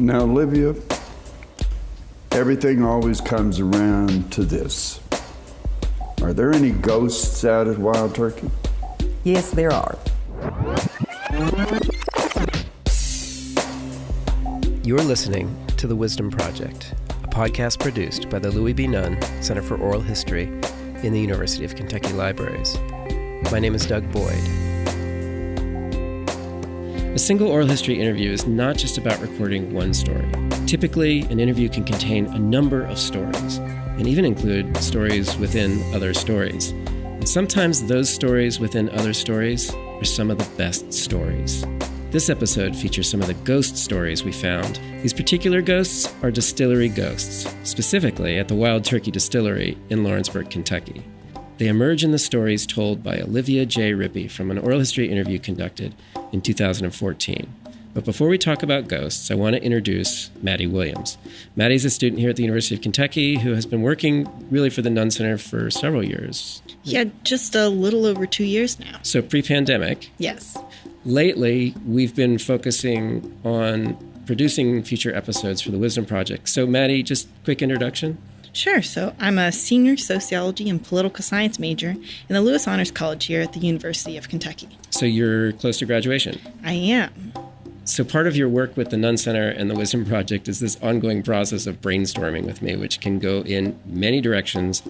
Now, Olivia, everything always comes around to this. Are there any ghosts out at Wild Turkey? Yes, there are. You're listening to The Wisdom Project, a podcast produced by the Louis B. Nunn Center for Oral History in the University of Kentucky Libraries. My name is Doug Boyd. A single oral history interview is not just about recording one story. Typically, an interview can contain a number of stories, and even include stories within other stories. And sometimes those stories within other stories are some of the best stories. This episode features some of the ghost stories we found. These particular ghosts are distillery ghosts, specifically at the Wild Turkey Distillery in Lawrenceburg, Kentucky. They emerge in the stories told by Olivia J. Rippy from an oral history interview conducted in 2014. But before we talk about ghosts, I want to introduce Maddie Williams. Maddie's a student here at the University of Kentucky who has been working really for the Nunn Center for several years. Yeah, just a little over 2 years now. So pre-pandemic. Yes. Lately, we've been focusing on producing future episodes for the Wisdom Project. So Maddie, just quick introduction. Sure. So I'm a senior sociology and political science major in the Lewis Honors College here at the University of Kentucky. So you're close to graduation. I am. So part of your work with the Nunn Center and the Wisdom Project is this ongoing process of brainstorming with me, which can go in many directions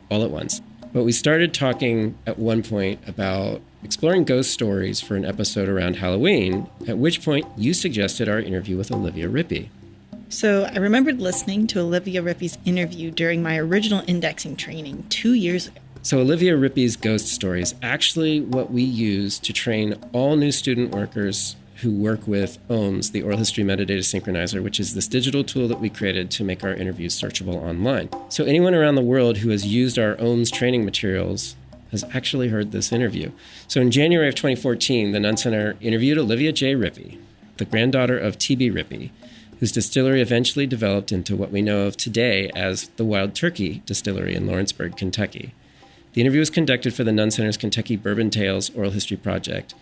all at once. But we started talking at one point about exploring ghost stories for an episode around Halloween, at which point you suggested our interview with Olivia Rippy. So I remembered listening to Olivia Rippy's interview during my original indexing training 2 years ago. So Olivia Rippy's ghost story is actually what we use to train all new student workers who work with OHMS, the Oral History Metadata Synchronizer, which is this digital tool that we created to make our interviews searchable online. So anyone around the world who has used our OHMS training materials has actually heard this interview. So in January of 2014, the Nunn Center interviewed Olivia J. Rippy, the granddaughter of T.B. Rippy, whose distillery eventually developed into what we know of today as the Wild Turkey Distillery in Lawrenceburg, Kentucky. The interview was conducted for the Nunn Center's Kentucky Bourbon Tales Oral History Project,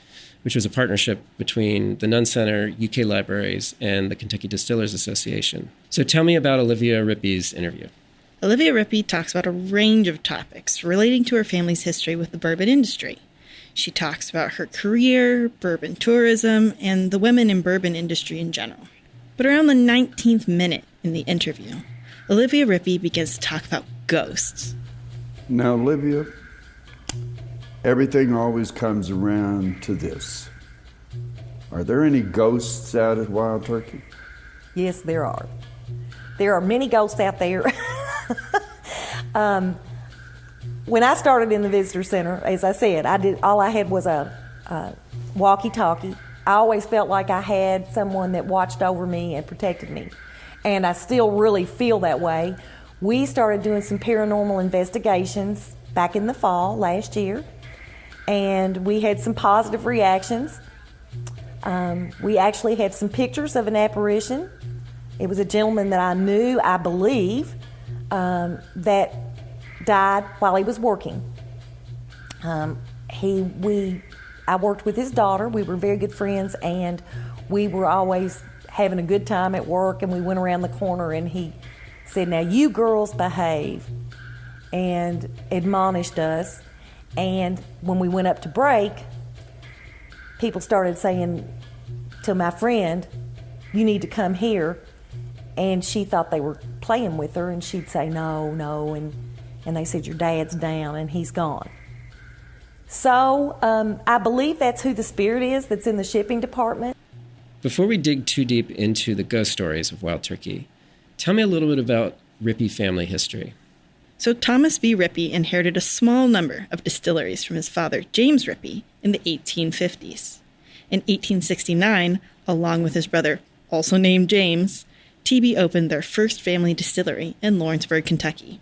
which was a partnership between the Nunn Center, UK Libraries, and the Kentucky Distillers Association. So tell me about Olivia Rippy's interview. Olivia Rippy talks about a range of topics relating to her family's history with the bourbon industry. She talks about her career, bourbon tourism, and the women in bourbon industry in general. But around the 19th minute in the interview, Olivia Rippy begins to talk about ghosts. Now, Olivia, everything always comes around to this. Are there any ghosts out at Wild Turkey? Yes, there are. There are many ghosts out there. When I started in the visitor center, as I said, all I had was a walkie-talkie. I always felt like I had someone that watched over me and protected me. And I still really feel that way. We started doing some paranormal investigations back in the fall last year. And we had some positive reactions. We actually had some pictures of an apparition. It was a gentleman that I knew, I believe, that died while he was working. I worked with his daughter. We were very good friends, and we were always having a good time at work, and we went around the corner, and he said, "Now you girls behave," and admonished us. And when we went up to break, people started saying to my friend, "You need to come here." And she thought they were playing with her, and she'd say, no, and they said, "Your dad's down and he's gone." So I believe that's who the spirit is that's in the shipping department. Before we dig too deep into the ghost stories of Wild Turkey, tell me a little bit about Rippy family history. So Thomas B. Rippy inherited a small number of distilleries from his father, James Rippy, in the 1850s. In 1869, along with his brother, also named James, TB opened their first family distillery in Lawrenceburg, Kentucky.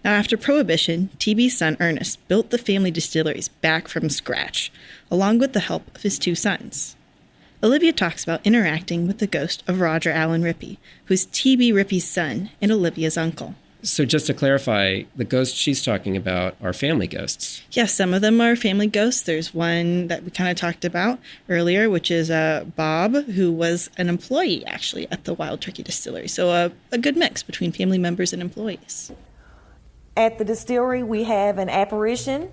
Now, after Prohibition, TB's son Ernest built the family distilleries back from scratch, along with the help of his two sons. Olivia talks about interacting with the ghost of Roger Allen Rippy, who's TB Rippy's son and Olivia's uncle. So just to clarify, the ghosts she's talking about are family ghosts. Yes, some of them are family ghosts. There's one that we kind of talked about earlier, which is Bob, who was an employee, actually, at the Wild Turkey Distillery. So a good mix between family members and employees. At the distillery, we have an apparition.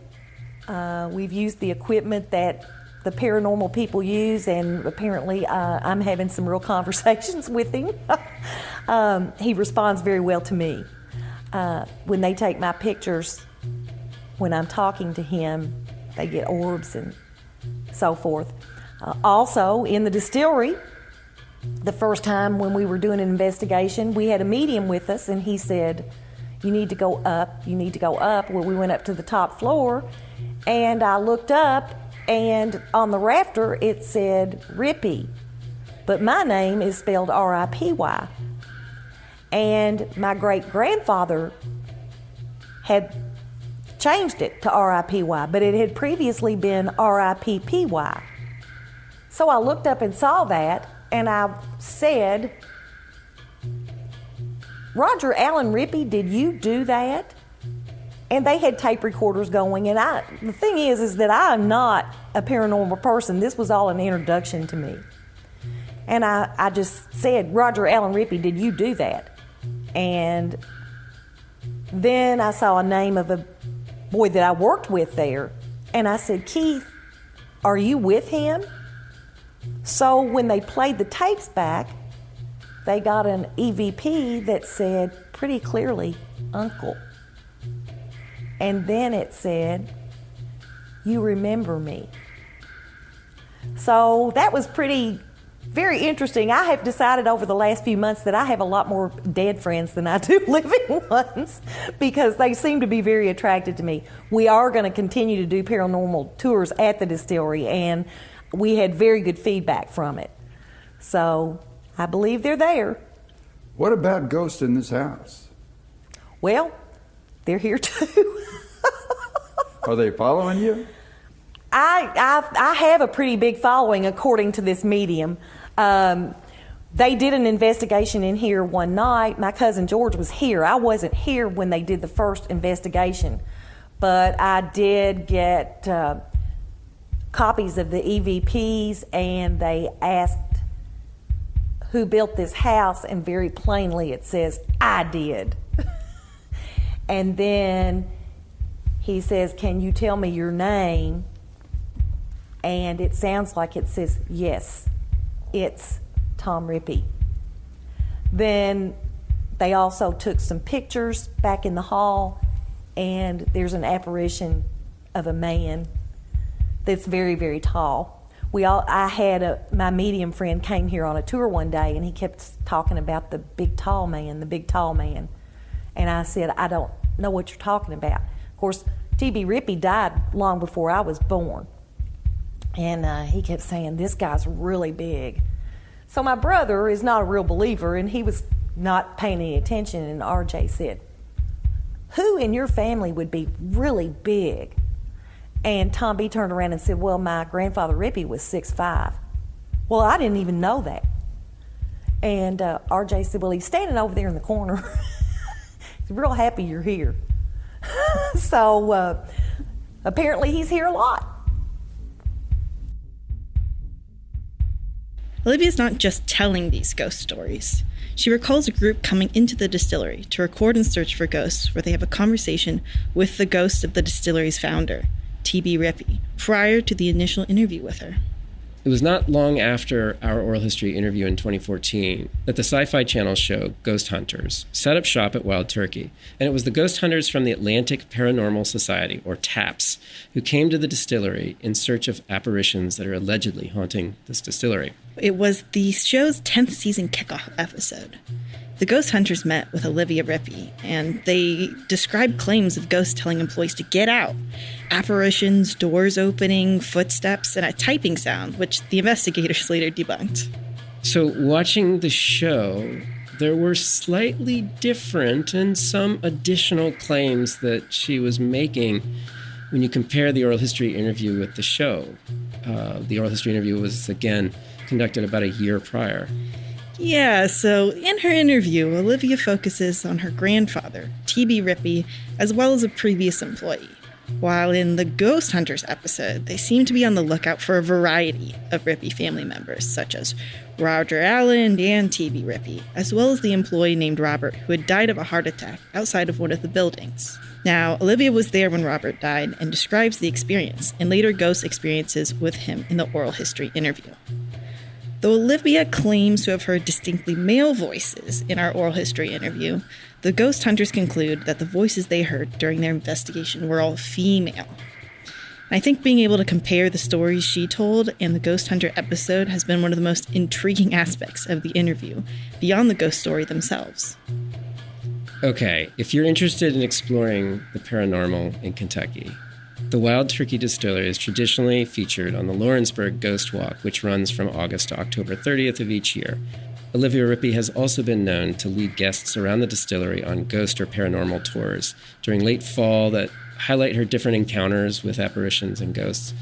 We've used the equipment that the paranormal people use, and apparently I'm having some real conversations with him. He responds very well to me. When they take my pictures, when I'm talking to him, they get orbs and so forth. Also, in the distillery, the first time when we were doing an investigation, we had a medium with us, and he said, "You need to go up, you need to go up." Well, we went up to the top floor, and I looked up, and on the rafter it said Rippy, but my name is spelled R-I-P-Y. And my great-grandfather had changed it to R-I-P-Y, but it had previously been R-I-P-P-Y. So I looked up and saw that, and I said, "Roger Allen Rippy, did you do that?" And they had tape recorders going, and the thing is that I'm not a paranormal person. This was all an introduction to me. And I just said, "Roger Allen Rippy, did you do that?" And then I saw a name of a boy that I worked with there, and I said, "Keith, are you with him?" So when they played the tapes back, they got an EVP that said pretty clearly, "Uncle." And then it said, "You remember me." So that was very interesting. I have decided over the last few months that I have a lot more dead friends than I do living ones, because they seem to be very attracted to me. We are going to continue to do paranormal tours at the distillery, and we had very good feedback from it. So I believe they're there. What about ghosts in this house? Well, they're here too. Are they following you? I have a pretty big following, according to this medium. They did an investigation in here one night. My cousin George was here. I wasn't here when they did the first investigation, but I did get copies of the EVPs, and they asked who built this house, and very plainly it says, "I did." And then he says, "Can you tell me your name?" And it sounds like it says, "Yes, it's Tom Rippy." Then they also took some pictures back in the hall, and there's an apparition of a man that's very, very tall. I had my medium friend came here on a tour one day, and he kept talking about the big tall man. And I said, "I don't know what you're talking about." Of course, T.B. Rippy died long before I was born. And he kept saying, "This guy's really big." So my brother is not a real believer, and he was not paying any attention. And RJ said, "Who in your family would be really big?" And Tom B turned around and said, "Well, my grandfather Rippy was 6'5". Well, I didn't even know that. And RJ said, "Well, he's standing over there in the corner." He's real happy you're here. So apparently he's here a lot. Olivia's not just telling these ghost stories. She recalls a group coming into the distillery to record and search for ghosts, where they have a conversation with the ghost of the distillery's founder, T.B. Rippy, prior to the initial interview with her. It was not long after our oral history interview in 2014 that the Sci-Fi Channel show Ghost Hunters set up shop at Wild Turkey, and it was the ghost hunters from the Atlantic Paranormal Society, or TAPS, who came to the distillery in search of apparitions that are allegedly haunting this distillery. It was the show's 10th season kickoff episode. The ghost hunters met with Olivia J, and they described claims of ghosts telling employees to get out, apparitions, doors opening, footsteps, and a typing sound, which the investigators later debunked. So watching the show, there were slightly different and some additional claims that she was making when you compare the oral history interview with the show. The oral history interview was, again, conducted about a year prior. Yeah, so in her interview, Olivia focuses on her grandfather, T.B. Rippy, as well as a previous employee. While in the Ghost Hunters episode, they seem to be on the lookout for a variety of Rippy family members, such as Roger Allen and T.B. Rippy, as well as the employee named Robert, who had died of a heart attack outside of one of the buildings. Now, Olivia was there when Robert died and describes the experience and later ghost experiences with him in the oral history interview. Though Olivia claims to have heard distinctly male voices in our oral history interview, the ghost hunters conclude that the voices they heard during their investigation were all female. I think being able to compare the stories she told and the ghost hunter episode has been one of the most intriguing aspects of the interview, beyond the ghost story themselves. Okay, if you're interested in exploring the paranormal in Kentucky, the Wild Turkey Distillery is traditionally featured on the Lawrenceburg Ghost Walk, which runs from August to October 30th of each year. Olivia Rippy has also been known to lead guests around the distillery on ghost or paranormal tours during late fall that highlight her different encounters with apparitions and ghosts.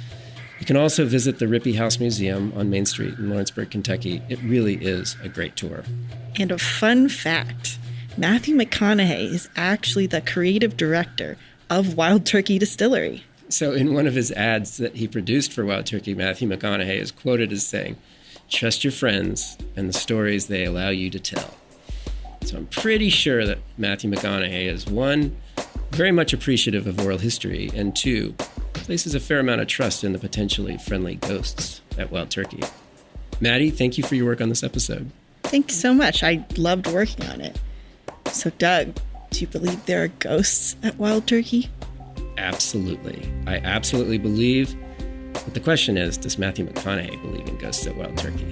You can also visit the Rippy House Museum on Main Street in Lawrenceburg, Kentucky. It really is a great tour. And a fun fact, Matthew McConaughey is actually the creative director of Wild Turkey Distillery. So in one of his ads that he produced for Wild Turkey, Matthew McConaughey is quoted as saying, "Trust your friends and the stories they allow you to tell." So I'm pretty sure that Matthew McConaughey is, one, very much appreciative of oral history, and two, places a fair amount of trust in the potentially friendly ghosts at Wild Turkey. Maddie, thank you for your work on this episode. Thank you so much. I loved working on it. So Doug, do you believe there are ghosts at Wild Turkey? Absolutely. I absolutely believe. But the question is, does Matthew McConaughey believe in ghosts at Wild Turkey?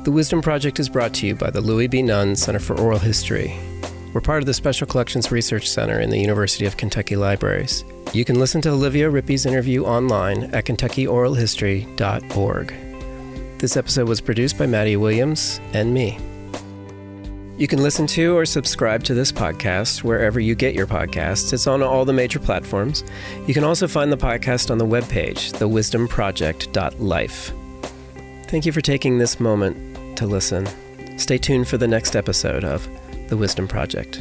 The Wisdom Project is brought to you by the Louis B. Nunn Center for Oral History. We're part of the Special Collections Research Center in the University of Kentucky Libraries. You can listen to Olivia Rippy's interview online at KentuckyOralHistory.org. This episode was produced by Maddie Williams and me. You can listen to or subscribe to this podcast wherever you get your podcasts. It's on all the major platforms. You can also find the podcast on the webpage, thewisdomproject.life. Thank you for taking this moment to listen. Stay tuned for the next episode of The Wisdom Project.